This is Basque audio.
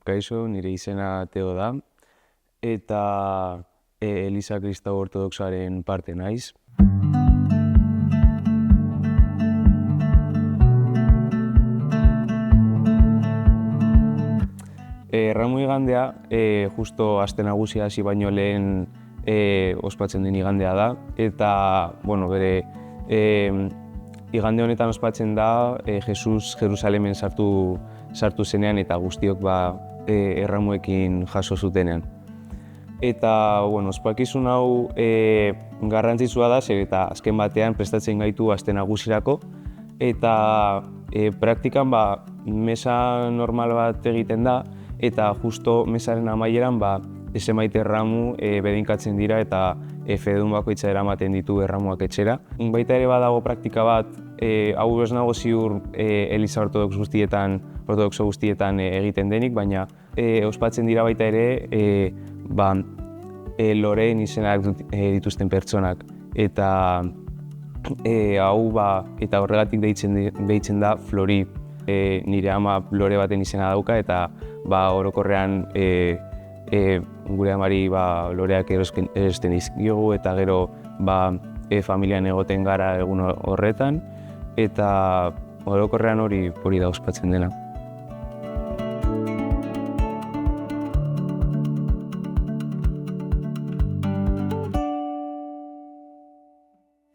Kaixo, nire izena Teo da, eta Eliza Kristau Ortodoxoaren parte naiz. Erramu igandea, justo aste nagusia hasi baino lehen ospatzen den igandea da, eta bere igande honetan ospatzen da Jesus Jerusalemen sartu zenean eta guztiok erramuekin jaso zutenean. Eta ospakizun hau garrantzitsua da, zer eta azken batean prestatzen gaitu aste nagusirako, eta praktikan mesa normal bat egiten da, eta justo mesaren amaieran zenbait erramu bedinkatzen dira eta fededun bakoitza eramaten ditu erramuak etxera. Baita ere badago praktika bat, hau ez nago ziur Eliza ortodoxo guztietan egiten denik, baina ospatzen dira baita ere loreen izenak dituzten pertsonak. Eta hau eta horregatik deitzen da Flori. Nire ama lore baten izena dauka eta orokorrean gure amari loreak erosten dizkiogu eta gero familian egoten gara egun horretan eta orokorrean hori da ospatzen dena.